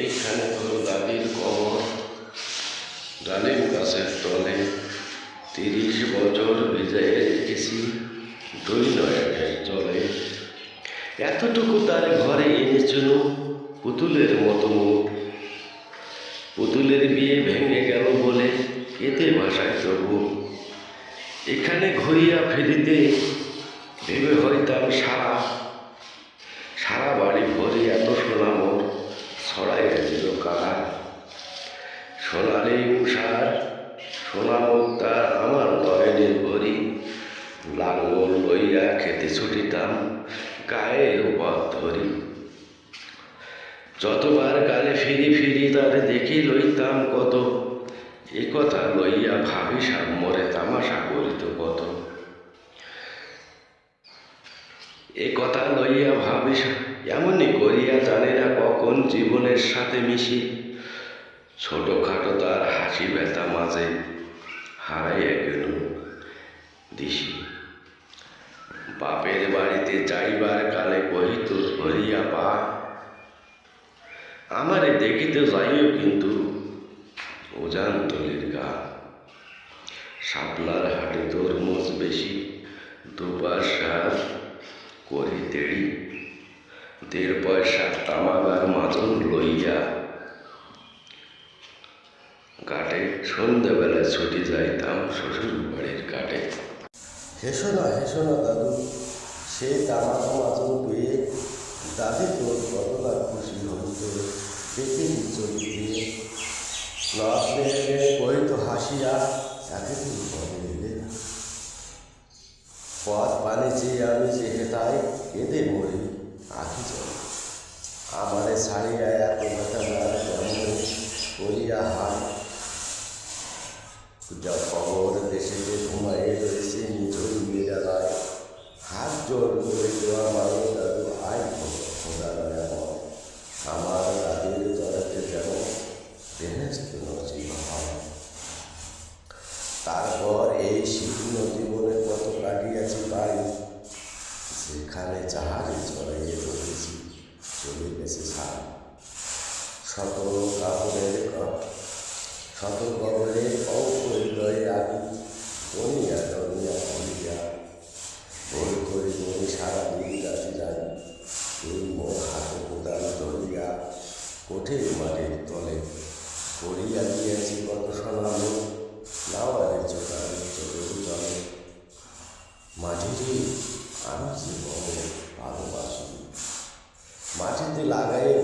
এইখানে তোর দাদির কবর, ডালিম গাছের তলে 30 বছর ভিজাইয়ে রেখেছি দুই নয়নের জলে। এতটুকু তার ঘরে এনেছিল পুতুলের মতো মুখ। পুতুলের বিয়ে ভেঙে গেল বলে কেঁদে ভাসায় তবু। এখানে ঘুরিয়া ফিরিতে ভেবে হইতাম সারা সারা বাড়ি ভরে এত সোনা মোর ছড়াইয়া দিল কারা। সোনালি উষার সোনা মুক্তার আমার নয়নের ভরি, লাঙ্গল লইয়া খেতে ছুটিতাম গায়ের উপর ধরি। যতবার কালে ফিরি ফিরি তারে দেখি লইতাম কত, এ কথা লইয়া ভাবি সামরে তামাশা করিত কত। এ কথা লইয়া ভাবি এমনই করিয়া জানে না কখন জীবনের সাথে মিশি ছোটখাটো তার হাসি ব্যথা মাঝে হারাইয়া গেল দিশি। বাপের বাড়িতে যাইবার কালে কহিত ভরিয়া পা, আমারে দেখিতে যাইও কিন্তু উজানতলির গা। শাপলার হাটে তরমুজ বেশি, 2 পয়সা করি দেড়ি, 1.5 পয়সা তামাগার মাজন লইয়া ঘাটে সন্ধ্যাবেলায় ছুটি যাইতাম শ্বশুর বাড়ির ঘাটে। হেসো না দাদু, সে তামাক মাজন পেয়ে দাদি তোর কতটা খুশি হইত দেখে চলি দিয়ে। নসলে কহিত হাসিয়া এতদিন পরে এলে, পথ পানি চেয়ে আমি যে হেতায় কেঁদে মরি আঁখি চলে। আমারে ছাড়িয়া এত ব্যথা কেমন করিয়া হায়, যা খবর দেশেতে ঘুমাইয়ে রয়েছে নিচই মেজালায়। হাত জোর করে দেওয়া মানে দাদু আয় খোদা দয়া হয়, আমার দাদির জড়াতে যেন বেহেস্ত নসিব হয়। তারপর এই শীর্ণ জীবনে কত কাটিয়াছি বাড়ি, যেখানে জাহাজে চড়াইয়ে ধরেছি চলে গেছে সার। শত কবরে অপরিদয়ে আমি বনিয়া ডনিয়া বলিয়া ভোর করে বনি সারা দিন রাতে জানি। তুই মোর হাতে কোদাল ধরিয়া কোঠের মাটির তলে করিয়া দিয়েছি কত সোনালো লাওয়ারে চোখারে চোখের জলে। মাটিতে আমি যে ভালোবাসি, মাটিতে লাগাইয়ে